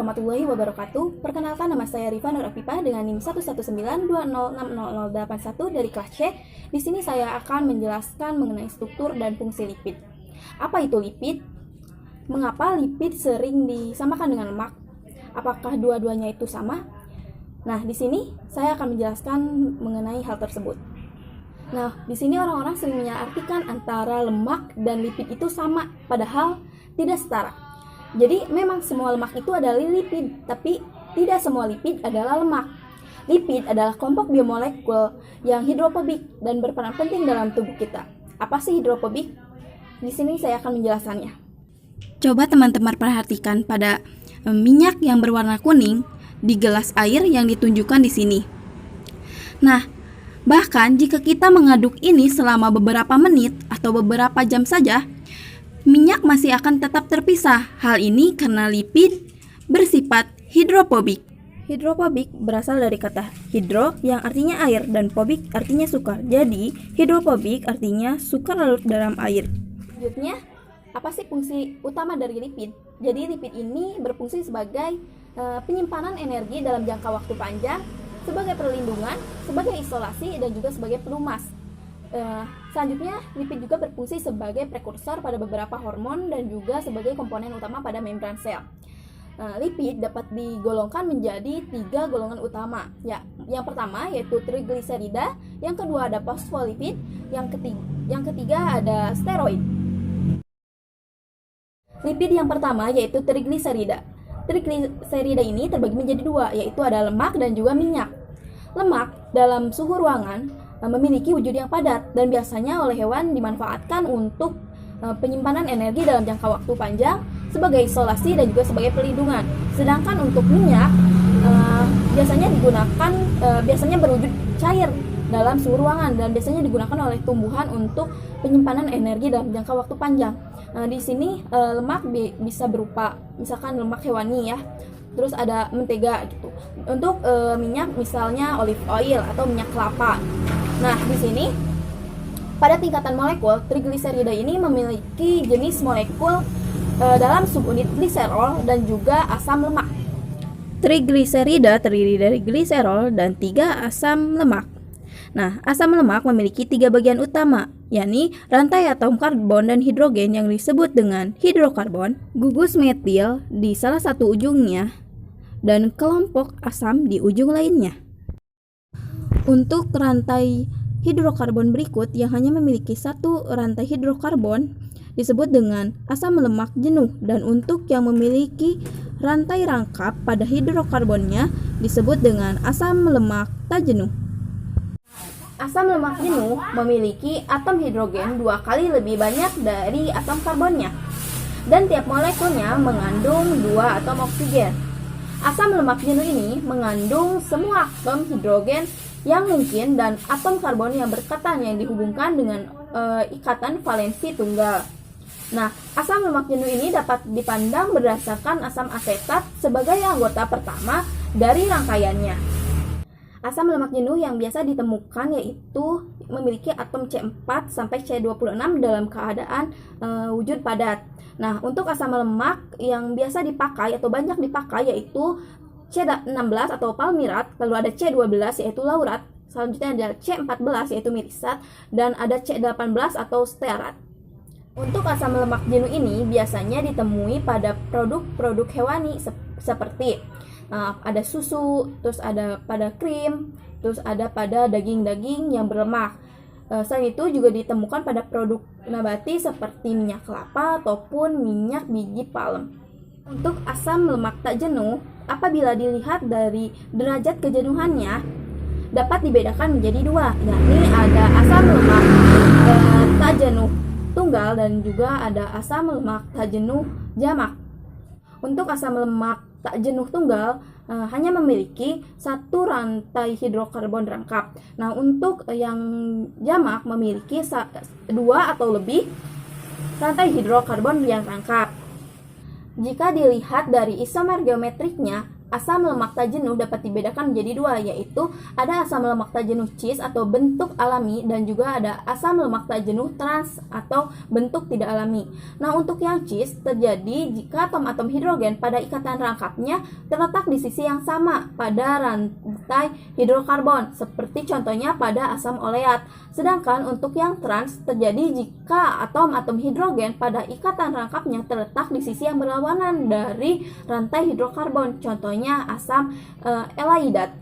warahmatullahi wabarakatuh. Perkenalkan, nama saya Riva Nur Afifa dengan NIM 11920600081 dari kelas C. Di sini saya akan menjelaskan mengenai struktur dan fungsi lipid. Apa itu lipid? Mengapa lipid sering disamakan dengan lemak? Apakah dua-duanya itu sama? Nah, di sini saya akan menjelaskan mengenai hal tersebut. Nah, di sini orang-orang sering menyalahartikan antara lemak dan lipid itu sama, padahal tidak setara. Jadi memang semua lemak itu adalah lipid, tapi tidak semua lipid adalah lemak. Lipid adalah kelompok biomolekul yang hidrofobik dan berperan penting dalam tubuh kita. Apa sih hidrofobik? Di sini saya akan menjelaskannya. Coba teman-teman perhatikan pada minyak yang berwarna kuning di gelas air yang ditunjukkan di sini. Nah, bahkan jika kita mengaduk ini selama beberapa menit atau beberapa jam saja, minyak masih akan tetap terpisah. Hal ini karena lipid bersifat hidrofobik. Hidrofobik berasal dari kata hidro yang artinya air dan fobik artinya sukar. Jadi, hidrofobik artinya sukar larut dalam air. Selanjutnya, apa sih fungsi utama dari lipid? Jadi, lipid ini berfungsi sebagai penyimpanan energi dalam jangka waktu panjang, sebagai perlindungan, sebagai isolasi, dan juga sebagai pelumas. Selanjutnya, lipid juga berfungsi sebagai prekursor pada beberapa hormon dan juga sebagai komponen utama pada membran sel. Lipid dapat digolongkan menjadi 3 golongan utama. Ya, yang pertama yaitu trigliserida, yang kedua ada fosfolipid, yang ketiga ada steroid. Lipid yang pertama yaitu trigliserida. Trigliserida ini terbagi menjadi 2, yaitu ada lemak dan juga minyak. Lemak dalam suhu ruangan memiliki wujud yang padat dan biasanya oleh hewan dimanfaatkan untuk penyimpanan energi dalam jangka waktu panjang, sebagai isolasi dan juga sebagai perlindungan. Sedangkan untuk minyak biasanya berwujud cair dalam suhu ruangan dan biasanya digunakan oleh tumbuhan untuk penyimpanan energi dalam jangka waktu panjang. Di sini lemak bisa berupa misalkan lemak hewani ya. Terus ada mentega gitu. Untuk minyak misalnya olive oil atau minyak kelapa. Nah, di sini pada tingkatan molekul, trigliserida ini memiliki jenis molekul dalam subunit gliserol dan juga asam lemak. Trigliserida terdiri dari gliserol dan 3 asam lemak. Nah, asam lemak memiliki 3 bagian utama, yakni rantai atom karbon dan hidrogen yang disebut dengan hidrokarbon, gugus metil di salah satu ujungnya, dan kelompok asam di ujung lainnya. Untuk rantai hidrokarbon berikut yang hanya memiliki 1 rantai hidrokarbon disebut dengan asam lemak jenuh, dan untuk yang memiliki rantai rangkap pada hidrokarbonnya disebut dengan asam lemak tak jenuh. Asam lemak jenuh memiliki atom hidrogen 2 kali lebih banyak dari atom karbonnya, dan tiap molekulnya mengandung 2 atom oksigen. Asam lemak jenuh ini mengandung semua atom hidrogen yang mungkin dan atom karbon yang berkaitan yang dihubungkan dengan ikatan valensi tunggal. Nah, asam lemak jenuh ini dapat dipandang berdasarkan asam asetat sebagai anggota pertama dari rangkaiannya. Asam lemak jenuh yang biasa ditemukan yaitu memiliki atom C4 sampai C26 dalam keadaan wujud padat. Nah, untuk asam lemak yang biasa dipakai atau banyak dipakai yaitu C16 atau palmirat, lalu ada C12 yaitu laurat, selanjutnya ada C14 yaitu mirisat, dan ada C18 atau stearat. Untuk asam lemak jenuh ini biasanya ditemui pada produk-produk hewani seperti ada susu, terus ada pada krim, terus ada pada daging-daging yang berlemak. Selain itu juga ditemukan pada produk nabati seperti minyak kelapa ataupun minyak biji palem. Untuk asam lemak tak jenuh, apabila dilihat dari derajat kejenuhannya, dapat dibedakan menjadi 2, yakni ada asam lemak tak jenuh tunggal dan juga ada asam lemak tak jenuh jamak. Untuk asam lemak tak jenuh tunggal hanya memiliki 1 rantai hidrokarbon rangkap. Nah, untuk yang jamak memiliki 2 atau lebih rantai hidrokarbon yang rangkap. Jika dilihat dari isomer geometriknya, asam lemak tak jenuh dapat dibedakan menjadi dua, yaitu ada asam lemak tak jenuh cis atau bentuk alami dan juga ada asam lemak tak jenuh trans atau bentuk tidak alami. Nah, untuk yang cis terjadi jika atom-atom hidrogen pada ikatan rangkapnya terletak di sisi yang sama pada rantai hidrokarbon, seperti contohnya pada asam oleat. Sedangkan untuk yang trans terjadi jika atom-atom hidrogen pada ikatan rangkapnya terletak di sisi yang berlawanan dari rantai hidrokarbon, contohnya asam elahidat.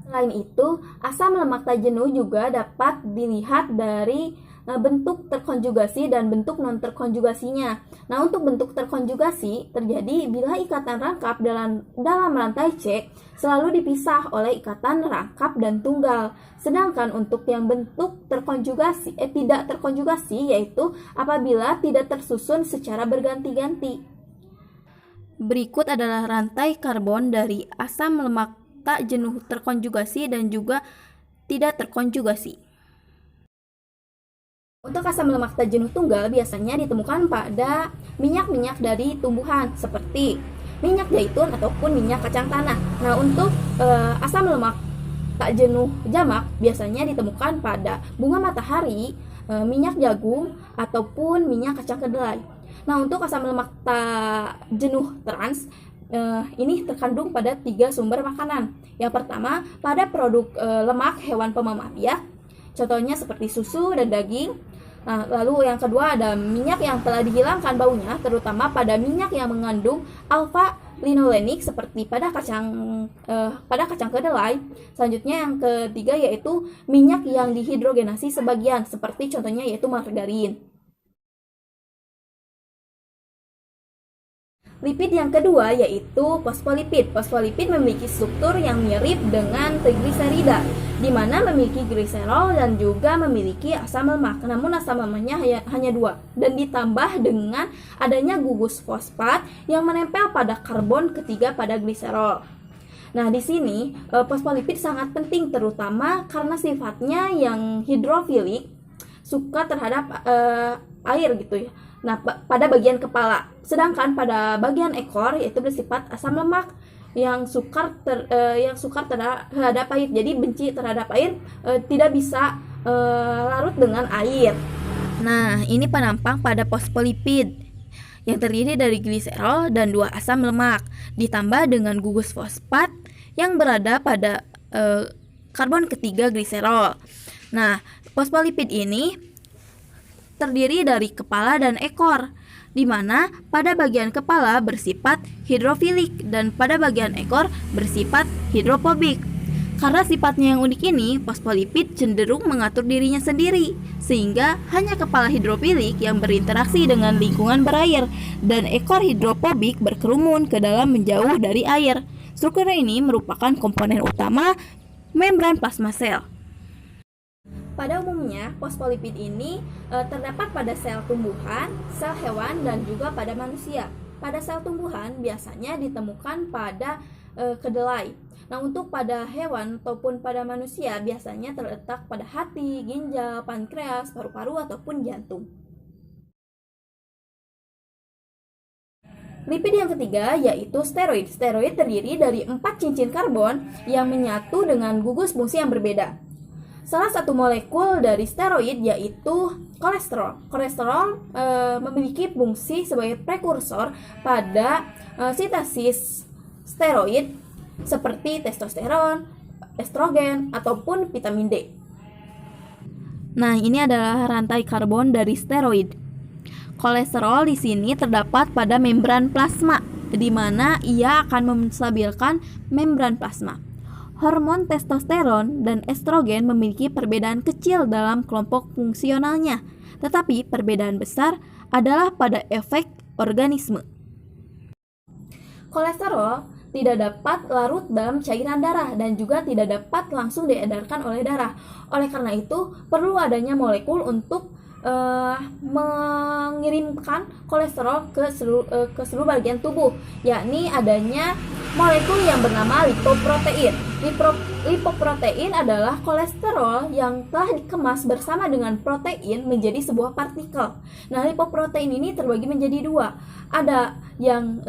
Selain itu, asam lemak tak jenuh juga dapat dilihat dari bentuk terkonjugasi dan bentuk non-terkonjugasinya. Nah, untuk bentuk terkonjugasi terjadi bila ikatan rangkap dalam rantai C selalu dipisah oleh ikatan rangkap dan tunggal. Sedangkan untuk yang bentuk tidak terkonjugasi yaitu apabila tidak tersusun secara berganti-ganti. Berikut adalah rantai karbon dari asam lemak tak jenuh terkonjugasi dan juga tidak terkonjugasi. Untuk asam lemak tak jenuh tunggal biasanya ditemukan pada minyak-minyak dari tumbuhan seperti minyak zaitun ataupun minyak kacang tanah. Nah, untuk asam lemak tak jenuh jamak biasanya ditemukan pada bunga matahari, minyak jagung ataupun minyak kacang kedelai. Nah, untuk asam lemak tak jenuh trans ini terkandung pada 3 sumber makanan. Yang pertama pada produk lemak hewan pemamah biak, contohnya seperti susu dan daging. Nah, lalu yang kedua ada minyak yang telah dihilangkan baunya, terutama pada minyak yang mengandung alfa linolenik seperti pada kacang kedelai. Selanjutnya yang ketiga yaitu minyak yang dihidrogenasi sebagian, seperti contohnya yaitu margarin. Lipid yang kedua yaitu fosfolipid. Fosfolipid memiliki struktur yang mirip dengan trigliserida, di mana memiliki gliserol dan juga memiliki asam lemak. Namun asam lemaknya hanya 2 dan ditambah dengan adanya gugus fosfat yang menempel pada karbon ketiga pada gliserol. Nah, di sini fosfolipid sangat penting terutama karena sifatnya yang hidrofilik, suka terhadap air gitu ya. Nah, pada bagian kepala. Sedangkan pada bagian ekor yaitu bersifat asam lemak yang sukar terhadap air. Jadi benci terhadap air, tidak bisa larut dengan air. Nah, ini penampang pada fosfolipid yang terdiri dari gliserol dan 2 asam lemak ditambah dengan gugus fosfat yang berada pada karbon ketiga gliserol. Nah, fosfolipid ini terdiri dari kepala dan ekor, di mana pada bagian kepala bersifat hidrofilik dan pada bagian ekor bersifat hidrofobik. Karena sifatnya yang unik ini, fosfolipid cenderung mengatur dirinya sendiri, sehingga hanya kepala hidrofilik yang berinteraksi dengan lingkungan berair dan ekor hidrofobik berkerumun ke dalam menjauh dari air. Struktur ini merupakan komponen utama membran plasma sel. Pada umumnya, fosfolipid ini terdapat pada sel tumbuhan, sel hewan, dan juga pada manusia. Pada sel tumbuhan biasanya ditemukan pada kedelai. Nah, untuk pada hewan ataupun pada manusia biasanya terletak pada hati, ginjal, pankreas, paru-paru, ataupun jantung. Lipid yang ketiga yaitu steroid. Steroid terdiri dari 4 cincin karbon yang menyatu dengan gugus fungsi yang berbeda. Salah satu molekul dari steroid yaitu kolesterol. Kolesterol memiliki fungsi sebagai prekursor pada sintesis steroid seperti testosteron, estrogen, ataupun vitamin D. Nah, ini adalah rantai karbon dari steroid. Kolesterol di sini terdapat pada membran plasma, di mana ia akan menstabilkan membran plasma. Hormon testosteron dan estrogen memiliki perbedaan kecil dalam kelompok fungsionalnya, tetapi perbedaan besar adalah pada efek organisme. Kolesterol tidak dapat larut dalam cairan darah dan juga tidak dapat langsung diedarkan oleh darah. Oleh karena itu, perlu adanya molekul untuk mengirimkan kolesterol ke seluruh bagian tubuh, yakni adanya molekul yang bernama lipoprotein. Lipoprotein adalah kolesterol yang telah dikemas bersama dengan protein menjadi sebuah partikel. Nah, lipoprotein ini terbagi menjadi dua. Ada yang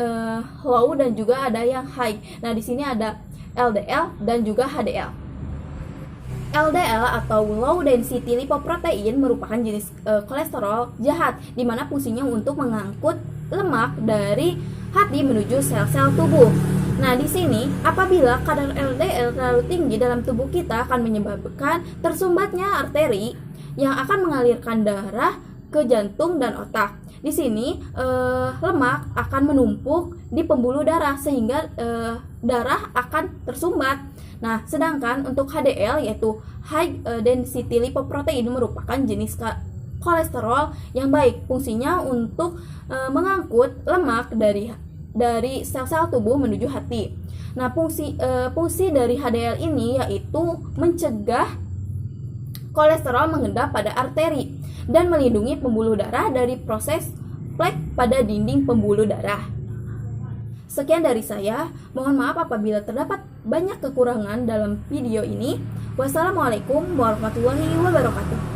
low dan juga ada yang high. Nah, di sini ada LDL dan juga HDL. LDL atau low density lipoprotein merupakan jenis kolesterol jahat, di mana fungsinya untuk mengangkut lemak dari hati menuju sel-sel tubuh. Nah, di sini apabila kadar LDL terlalu tinggi dalam tubuh kita akan menyebabkan tersumbatnya arteri yang akan mengalirkan darah ke jantung dan otak. Di sini lemak akan menumpuk di pembuluh darah sehingga darah akan tersumbat. Nah, sedangkan untuk HDL yaitu high density lipoprotein merupakan jenis kolesterol yang baik. Fungsinya untuk mengangkut lemak dari sel-sel tubuh menuju hati. Nah, fungsi dari HDL ini yaitu mencegah kolesterol mengendap pada arteri dan melindungi pembuluh darah dari proses plak pada dinding pembuluh darah. Sekian dari saya, mohon maaf apabila terdapat banyak kekurangan dalam video ini. Wassalamualaikum warahmatullahi wabarakatuh.